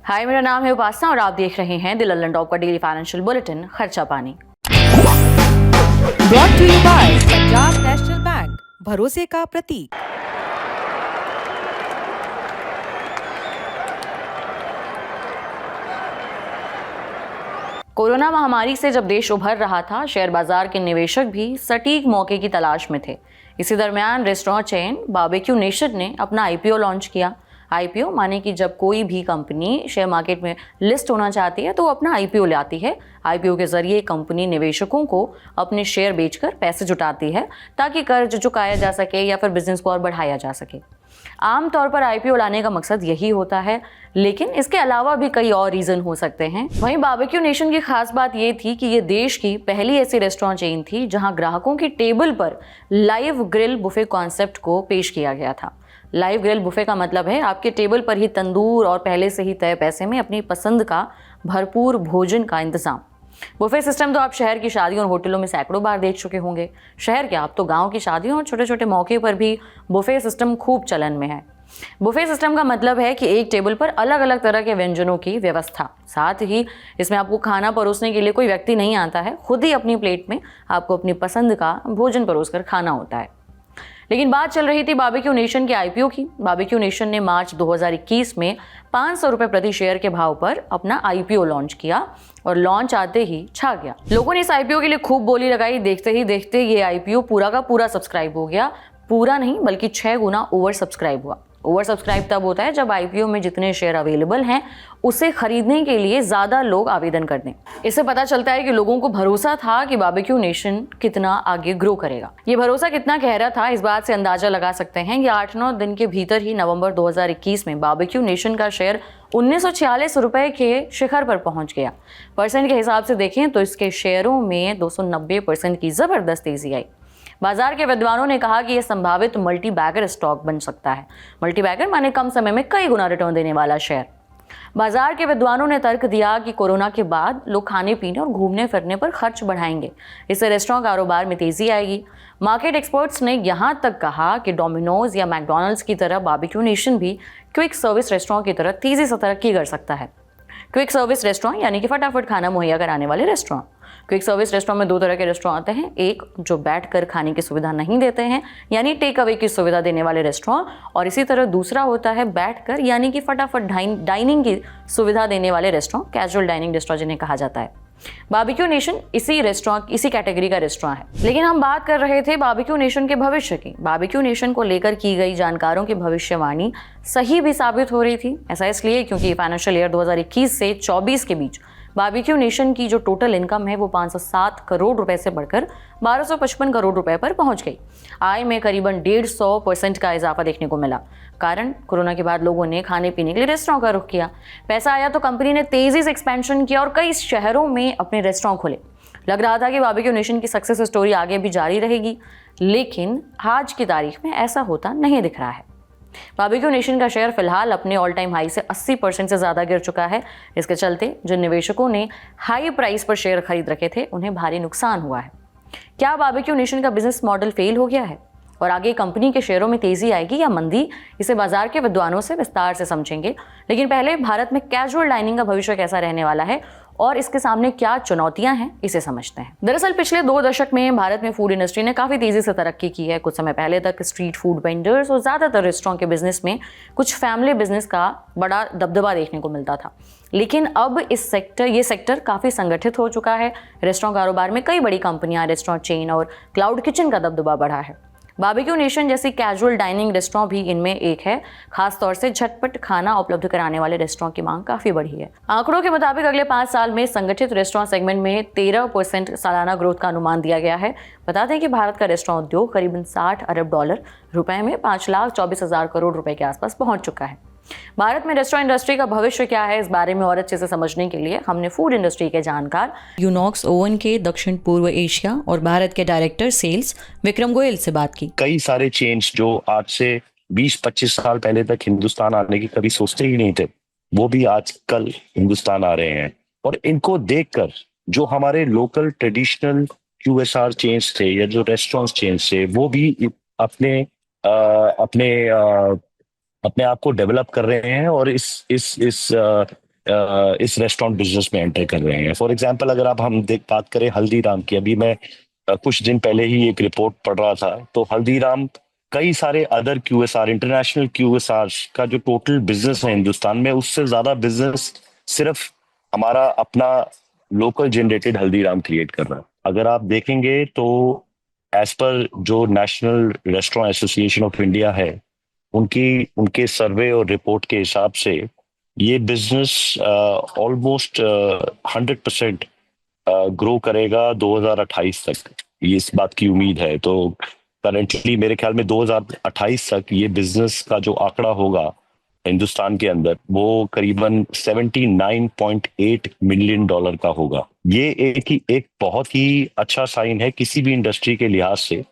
हाय, मेरा नाम है उपासना और आप देख रहे हैं द लल्लन टॉप का डेली फाइनेंशियल बुलेटिन खर्चा पानी। Brought to you by Punjab national bank, भरोसे का प्रतीक। कोरोना महामारी से जब देश उभर रहा था, शेयर बाजार के निवेशक भी सटीक मौके की तलाश में थे। इसी दरमियान रेस्टोरेंट चेन बारबेक्यू नेशन ने अपना आईपीओ लॉन्च किया। आईपीओ माने कि जब कोई भी कंपनी शेयर मार्केट में लिस्ट होना चाहती है तो वो अपना आईपीओ लाती है। आईपीओ के जरिए कंपनी निवेशकों को अपने शेयर बेचकर पैसे जुटाती है ताकि कर्ज चुकाया जा सके या फिर बिजनेस को और बढ़ाया जा सके। आमतौर पर आईपीओ लाने का मकसद यही होता है, लेकिन इसके अलावा भी कई और रीजन हो सकते हैं। वहीं बारबेक्यू नेशन की खास बात ये थी कि ये देश की पहली ऐसी रेस्टोरेंट चेन थी जहां ग्राहकों की टेबल पर लाइव ग्रिल बुफे कॉन्सेप्ट को पेश किया गया था। लाइव ग्रिल बुफे का मतलब है आपके टेबल पर ही तंदूर और पहले से ही तय पैसे में अपनी पसंद का भरपूर भोजन का इंतजाम। बुफे सिस्टम तो आप शहर की शादियों और होटलों में सैकड़ों बार देख चुके होंगे। शहर क्या, आप तो गांव की शादियों और छोटे छोटे मौके पर भी बुफे सिस्टम खूब चलन में है। बुफे सिस्टम का मतलब है कि एक टेबल पर अलग अलग तरह के व्यंजनों की व्यवस्था, साथ ही इसमें आपको खाना परोसने के लिए कोई व्यक्ति नहीं आता है, खुद ही अपनी प्लेट में आपको अपनी पसंद का भोजन परोसकर खाना होता है। लेकिन बात चल रही थी बारबेक्यू नेशन के आईपीओ की। बारबेक्यू नेशन ने मार्च 2021 में 500 रुपए प्रति शेयर के भाव पर अपना आईपीओ लॉन्च किया और लॉन्च आते ही छा गया। लोगों ने इस आईपीओ के लिए खूब बोली लगाई। देखते ही देखते ये आईपीओ पूरा का पूरा सब्सक्राइब हो गया। पूरा नहीं बल्कि 6 गुना ओवर सब्सक्राइब हुआ। ओवर सब्सक्राइब तब होता है जब आईपीओ में जितने शेयर अवेलेबल हैं उसे खरीदने के लिए ज्यादा लोग आवेदन कर दें। इससे पता चलता है कि लोगों को भरोसा था कि बारबेक्यू नेशन कितना आगे ग्रो करेगा। ये भरोसा कितना गहरा था, इस बात से अंदाजा लगा सकते हैं कि 8-9 दिन के भीतर ही नवंबर 2021 में बारबेक्यू नेशन का शेयर 1946 रुपए के शिखर पर पहुंच गया। परसेंट के हिसाब से देखें तो इसके शेयरों में 290% की जबरदस्त तेजी आई। बाजार के विद्वानों ने कहा कि यह संभावित मल्टी बैगर स्टॉक बन सकता है। मल्टी बैगर माने कम समय में कई गुना रिटर्न देने वाला शेयर। बाजार के विद्वानों ने तर्क दिया कि कोरोना के बाद लोग खाने पीने और घूमने फिरने पर खर्च बढ़ाएंगे, इससे रेस्टोरेंट कारोबार में तेजी आएगी। मार्केट एक्सपर्ट्स ने यहां तक कहा कि डोमिनोज या मैकडॉनल्ड्स की तरह बारबेक्यू नेशन भी क्विक सर्विस रेस्टोरेंट की तरह तेजी से तरक्की कर सकता है। क्विक सर्विस रेस्टोरेंट यानी कि फटाफट खाना मुहैया कराने वाले रेस्टोरेंट। क्विक सर्विस रेस्टोरेंट में 2 तरह के रेस्टोरेंट आते हैं। एक जो बैठकर खाने की सुविधा नहीं देते हैं यानी टेक अवे की सुविधा देने वाले रेस्टोरेंट, और इसी तरह दूसरा होता है बैठकर यानी कि फटाफट डाइनिंग की सुविधा देने वाले रेस्टोरेंट, कैजुअल डाइनिंग रेस्टोरेंट जिन्हें कहा जाता है। बारबेक्यू नेशन इसी कैटेगरी का रेस्टोरेंट है। लेकिन हम बात कर रहे थे बारबेक्यू नेशन के भविष्य की। बारबेक्यू नेशन को लेकर की गई जानकारों की भविष्यवाणी सही भी साबित हो रही थी। ऐसा इसलिए क्योंकि फाइनेंशियल ईयर 2021 से 24 के बीच बारबेक्यू नेशन की जो टोटल इनकम है वो 507 करोड़ रुपए से बढ़कर 1255 करोड़ रुपए पर पहुंच गई। आय में करीबन 150% का इजाफा देखने को मिला। कारण कोरोना के बाद लोगों ने खाने पीने के लिए रेस्टोरेंट का रुख किया। पैसा आया तो कंपनी ने तेजी से एक्सपेंशन किया और कई शहरों में अपने रेस्टोरेंट खोले। लग रहा था कि बारबेक्यू नेशन की सक्सेस स्टोरी आगे भी जारी रहेगी, लेकिन आज की तारीख में ऐसा होता नहीं दिख रहा है। बारबेक्यू नेशन का शेयर फिलहाल अपने ऑल टाइम हाई से 80% से ज्यादा गिर चुका है। इसके चलते जिन निवेशकों ने हाई प्राइस पर शेयर खरीद रखे थे उन्हें भारी नुकसान हुआ है। क्या बारबेक्यू नेशन का बिजनेस मॉडल फेल हो गया है और आगे कंपनी के शेयरों में तेजी आएगी या मंदी, इसे बाजार के विद्वानों से विस्तार से समझेंगे। लेकिन पहले भारत में कैजुअल डाइनिंग का भविष्य कैसा रहने वाला है और इसके सामने क्या चुनौतियां हैं, इसे समझते हैं। दरअसल पिछले 2 दशक में भारत में फूड इंडस्ट्री ने काफी तेजी से तरक्की की है। कुछ समय पहले तक स्ट्रीट फूड वेंडर्स और ज्यादातर रेस्टोरेंट के बिजनेस में कुछ फैमिली बिजनेस का बड़ा दबदबा देखने को मिलता था, लेकिन अब ये सेक्टर काफी संगठित हो चुका है। रेस्टोरेंट कारोबार में कई बड़ी कंपनियां, रेस्टोरेंट चेन और क्लाउड किचन का दबदबा बढ़ा है। बारबेक्यू नेशन जैसी कैजुअल डाइनिंग रेस्टोरेंट भी इनमें एक है। खास तौर से झटपट खाना उपलब्ध कराने वाले रेस्टोरेंट की मांग काफी बढ़ी है। आंकड़ों के मुताबिक अगले 5 साल में संगठित रेस्टोरेंट सेगमेंट में 13% सालाना ग्रोथ का अनुमान दिया गया है। बता दें कि भारत का रेस्टोरेंट उद्योग करीबन $60 अरब रुपए में 5,24,000 करोड़ रुपए के आसपास पहुंच चुका है। भारत में रेस्टोरेंट इंडस्ट्री का भविष्य क्या है, इस बारे में और अच्छे से समझने के लिए हमने फूड इंडस्ट्री के जानकार यूनॉक्स ओवन के दक्षिण पूर्व एशिया और भारत के डायरेक्टर सेल्स विक्रम गोयल से बात की। कई सारे चेंज जो आज से 20-25 साल पहले तक हिंदुस्तान आने की कभी सोचते ही नहीं थे, वो भी आजकल हिंदुस्तान आ रहे हैं। और इनको देखकर जो हमारे लोकल ट्रेडिशनल QSR चेंज थे या जो रेस्टोरेंट चेंज थे, वो भी अपने आप को डेवलप कर रहे हैं और इस इस रेस्टोरेंट बिजनेस में एंटर कर रहे हैं। फॉर एग्जांपल अगर आप हम बात करें हल्दीराम की, अभी मैं कुछ दिन पहले ही एक रिपोर्ट पढ़ रहा था, तो हल्दीराम कई सारे अदर क्यूएसआर, इंटरनेशनल क्यूएसआर का जो टोटल बिजनेस है हिंदुस्तान में, उससे ज्यादा बिजनेस सिर्फ हमारा अपना लोकल जनरेटेड हल्दीराम क्रिएट कर रहा है। अगर आप देखेंगे तो एज पर जो national restaurant association of India है, उनके सर्वे और रिपोर्ट के हिसाब से ये बिजनेस ऑलमोस्ट 100% ग्रो करेगा 2028 तक, ये इस बात की उम्मीद है। तो करेंटली मेरे ख्याल में 2028 तक ये बिजनेस का जो आंकड़ा होगा हिंदुस्तान के अंदर, वो करीबन $79.8 मिलियन का होगा। ये एक बहुत ही अच्छा साइन है किसी भी इंडस्ट्री के लिहाज से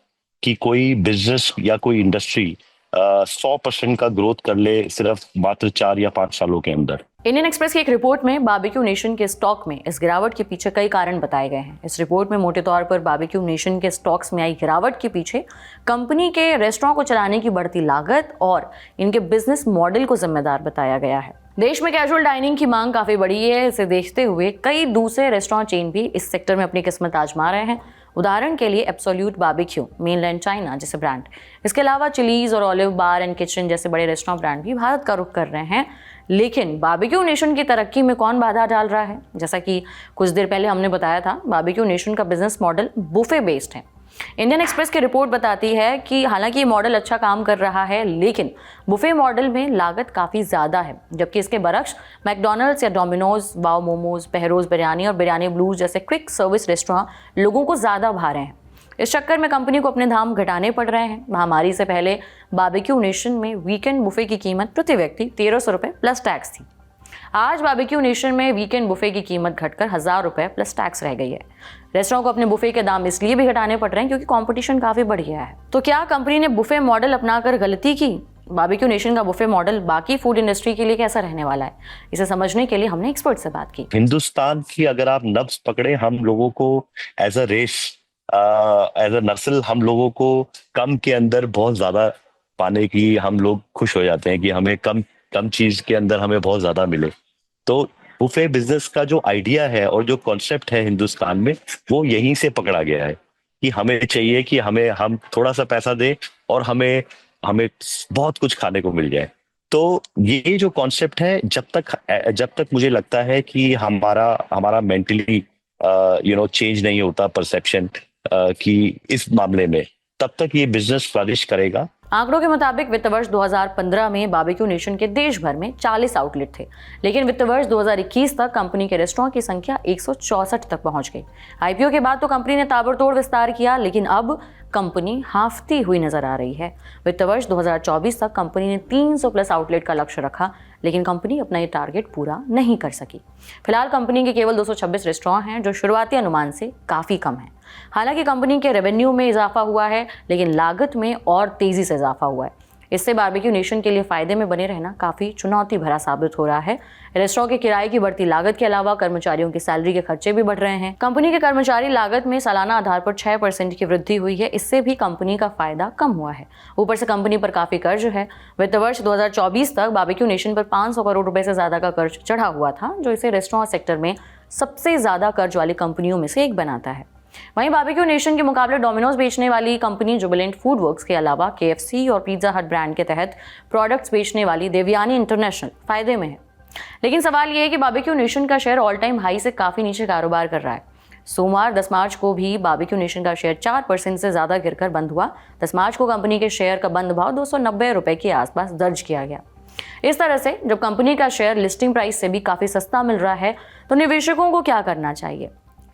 कि कोई बिजनेस या कोई इंडस्ट्री 100% का ग्रोथ कर ले सिर्फ मात्र 4 या 5 सालों के अंदर। इंडियन एक्सप्रेस की एक रिपोर्ट में बारबेक्यू नेशन के स्टॉक में इस गिरावट के पीछे कई कारण बताए गए हैं। इस रिपोर्ट में मोटे तौर पर बारबेक्यू नेशन के स्टॉक्स में आई गिरावट के पीछे कंपनी के रेस्टोरेंट को चलाने की बढ़ती लागत और इनके बिजनेस मॉडल को जिम्मेदार बताया गया है। देश में कैजुअल डाइनिंग की मांग काफी बढ़ी है। इसे देखते हुए कई दूसरे रेस्टोरेंट चेन भी इस सेक्टर में अपनी किस्मत आजमा रहे हैं। उदाहरण के लिए एब्सोल्यूट बारबेक्यू, मेनलैंड चाइना जैसे ब्रांड, इसके अलावा चिलीज और ऑलिव बार एंड किचन जैसे बड़े रेस्टोरेंट ब्रांड भी भारत का रुख कर रहे हैं। लेकिन बारबेक्यू नेशन की तरक्की में कौन बाधा डाल रहा है? जैसा कि कुछ देर पहले हमने बताया था, बारबेक्यू नेशन का बिजनेस मॉडल बुफे बेस्ड है। इंडियन एक्सप्रेस की रिपोर्ट बताती है कि हालांकि ये मॉडल अच्छा काम कर रहा है, लेकिन बुफे मॉडल में लागत काफ़ी ज़्यादा है, जबकि इसके बरक्स मैकडॉनल्ड्स या डोमिनोज, वाओ मोमोज, बहरोज बिरयानी और बिरयानी ब्लूज जैसे क्विक सर्विस रेस्टोरेंट लोगों को ज़्यादा भा रहे हैं। इस चक्कर में कंपनी को अपने दाम घटाने पड़ रहे हैं। महामारी से पहले बारबेक्यू नेशन में वीकेंड बुफे की कीमत प्रति व्यक्ति 1300 रुपये प्लस टैक्स थी। आज बारबेक्यू नेशन में वीकेंड बुफे की कीमत घटकर 1000 रुपये प्लस टैक्स रह गई है। रेस्टोरेंट को अपने बुफे के दाम इसलिए भी घटाने पड़ रहे हैं क्योंकि कंपटीशन काफी बढ़ गया है। तो क्या कंपनी ने बुफे मॉडल अपनाकर गलती की? बारबेक्यू नेशन का बुफे मॉडल बाकी फूड इंडस्ट्री के लिए कैसा रहने वाला है, इसे समझने के लिए हमने एक्सपर्ट से बात की। हिंदुस्तान की अगर आप नब्ज पकड़े, हम लोगों को as a race, as a नस्ल, हम लोगों को कम के अंदर बहुत ज्यादा पाने की हम लोग खुश हो जाते हैं कि हमें कम चीज के अंदर हमें बहुत ज्यादा मिले। तो बुफे बिजनेस का जो आइडिया है और जो कॉन्सेप्ट है हिंदुस्तान में, वो यहीं से पकड़ा गया है कि हमें चाहिए कि हम थोड़ा सा पैसा दे और हमें बहुत कुछ खाने को मिल जाए। तो ये जो कॉन्सेप्ट है, जब तक मुझे लगता है कि हमारा मेंटली चेंज नहीं होता परसेप्शन कि इस मामले में, तब तक ये बिजनेस फ्लरिश करेगा। आंकड़ों के मुताबिक वित्त वर्ष 2015 में बारबेक्यू नेशन के देश भर में 40 आउटलेट थे, लेकिन वित्त वर्ष 2021 तक कंपनी के रेस्टोरेंट की संख्या 164 तक पहुंच गई। आईपीओ के बाद तो कंपनी ने ताबड़तोड़ विस्तार किया, लेकिन अब कंपनी हाफती हुई नजर आ रही है। वित्त वर्ष 2024 तक कंपनी ने 300 प्लस आउटलेट का लक्ष्य रखा, लेकिन कंपनी अपना ये टारगेट पूरा नहीं कर सकी। फिलहाल कंपनी के केवल 226 रेस्टोरेंट हैं, जो शुरुआती अनुमान से काफ़ी कम है। हालांकि कंपनी के रेवेन्यू में इजाफा हुआ है, लेकिन लागत में और तेज़ी से इजाफा हुआ है। इससे बारबेक्यू नेशन के लिए फायदे में बने रहना काफ़ी चुनौती भरा साबित हो रहा है। रेस्टोरेंट के किराए की बढ़ती लागत के अलावा कर्मचारियों की सैलरी के खर्चे भी बढ़ रहे हैं। कंपनी के कर्मचारी लागत में सालाना आधार पर 6% की वृद्धि हुई है, इससे भी कंपनी का फायदा कम हुआ है। ऊपर से कंपनी पर काफ़ी कर्ज है। वित्त वर्ष 2024 तक बारबेक्यू नेशन पर 500 करोड़ रुपए से ज़्यादा का कर्ज चढ़ा हुआ था, जो इसे रेस्टोरेंट सेक्टर में सबसे ज़्यादा कर्ज वाली कंपनियों में से एक बनाता है। वहीं बारबेक्यू नेशन के मुकाबले डोमिनोज बेचने वाली कंपनी जुबिलेंट फूड वर्क्स के अलावा KFC और पिज्जा हट ब्रांड के तहत प्रोडक्ट्स बेचने वाली देवयानी इंटरनेशनल फायदे में है। लेकिन सवाल यह है कि बारबेक्यू नेशन का शेयर ऑल टाइम हाई से काफ़ी नीचे कारोबार कर रहा है। सोमवार 10 मार्च को भी बारबेक्यू नेशन का शेयर 4% से ज़्यादा गिरकर बंद हुआ। 10 मार्च को कंपनी के शेयर का बंद भाव 290 रुपये के आसपास दर्ज किया गया। इस तरह से जब कंपनी का शेयर लिस्टिंग प्राइस से भी काफ़ी सस्ता मिल रहा है, तो निवेशकों को क्या करना चाहिए,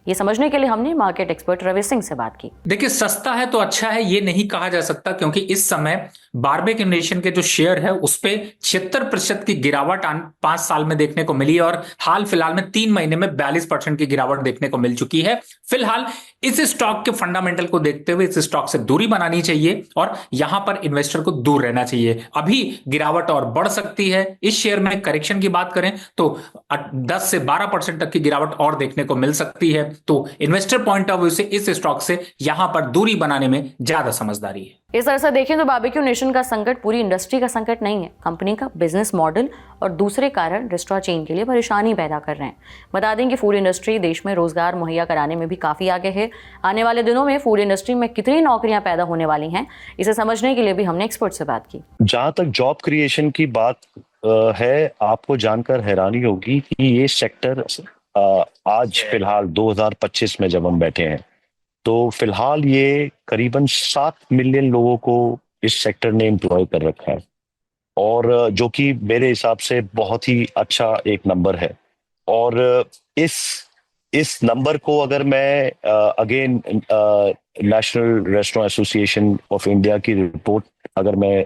ये समझने के लिए हमने मार्केट एक्सपर्ट रवि सिंह से बात की। देखिए, सस्ता है तो अच्छा है ये नहीं कहा जा सकता, क्योंकि इस समय बारबेक्यू नेशन के जो शेयर है उस पे 76% की गिरावट 5 साल में देखने को मिली और हाल फिलहाल में 3 महीने में 42% की गिरावट देखने को मिल चुकी है। फिलहाल इस स्टॉक के फंडामेंटल को देखते हुए इस स्टॉक से दूरी बनानी चाहिए और यहां पर इन्वेस्टर को दूर रहना चाहिए। अभी गिरावट और बढ़ सकती है। इस शेयर में करेक्शन की बात करें तो 10 से 12% तक की गिरावट और देखने को मिल सकती है। तो इन्वेस्टर पॉइंट ऑफ व्यू से इस स्टॉक से यहां पर दूरी बनाने में ज्यादा समझदारी है। इस तरह से देखें तो बारबेक्यू नेशन का संकट पूरी इंडस्ट्री का संकट नहीं है, कंपनी का बिजनेस मॉडल और दूसरे कारण रेस्टोरेंट चेन के लिए परेशानी पैदा कर रहे हैं। बता दें कि फूड इंडस्ट्री देश में रोजगार मुहैया कराने में भी काफी आगे है। आने वाले दिनों में फूड इंडस्ट्री में कितनी नौकरियां पैदा होने वाली हैं, इसे समझने के लिए भी हमने एक्सपर्ट से बात की। जहां तक जॉब क्रिएशन की बात है, आपको जानकर हैरानी होगी कि ये सेक्टर आज फिलहाल 2025 में जब हम बैठे हैं तो फिलहाल ये करीबन 7 मिलियन लोगों को इस सेक्टर ने एम्प्लॉय कर रखा है, और जो कि मेरे हिसाब से बहुत ही अच्छा एक नंबर है। और इस नंबर को अगर मैं again national restaurant association of India की रिपोर्ट अगर मैं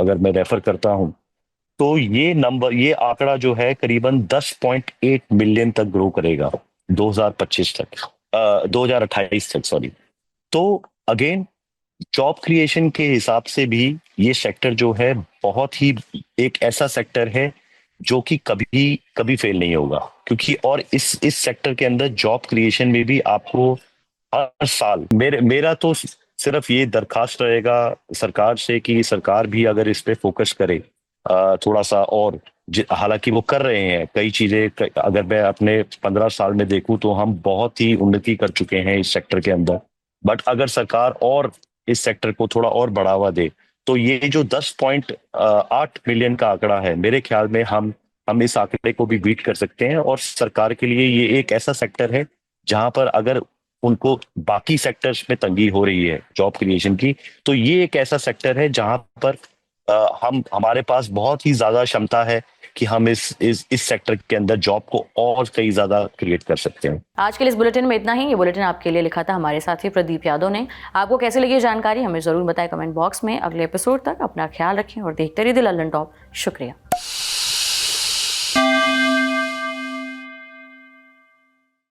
अगर मैं रेफर करता हूं तो ये आंकड़ा जो है करीबन 10.8 मिलियन तक ग्रो करेगा 2025 तक 2028 तक, सॉरी। तो अगेन जॉब क्रिएशन के हिसाब से भी ये सेक्टर जो है बहुत ही एक ऐसा सेक्टर है जो कि कभी फेल नहीं होगा, क्योंकि और इस सेक्टर के अंदर जॉब क्रिएशन में भी आपको हर साल मेरा तो सिर्फ ये दरखास्त रहेगा सरकार से कि सरकार भी अगर इस पे फोकस करे थोड़ा सा, और हालांकि वो कर रहे हैं कई चीजें। अगर मैं अपने 15 साल में देखूं तो हम बहुत ही उन्नति कर चुके हैं इस सेक्टर के अंदर, बट अगर सरकार और इस सेक्टर को थोड़ा और बढ़ावा दे तो ये जो 10.8 मिलियन का आंकड़ा है, मेरे ख्याल में हम इस आंकड़े को भी बीट कर सकते हैं। और सरकार के लिए ये एक ऐसा सेक्टर है जहां पर अगर उनको बाकी सेक्टर्स में तंगी हो रही है जॉब क्रिएशन की, तो ये एक ऐसा सेक्टर है जहां पर हमारे पास बहुत ही ज्यादा क्षमता है कि हम इस सेक्टर के अंदर जॉब को और कई ज्यादा क्रिएट कर सकते हैं। आज के लिए इस बुलेटिन में इतना ही। ये बुलेटिन आपके लिए लिखा था हमारे साथी प्रदीप यादव ने। आपको कैसे लगी जानकारी हमें जरूर बताएं कमेंट बॉक्स में। अगले एपिसोड तक अपना ख्याल रखें और देखते रहिए लंदन टॉप। शुक्रिया।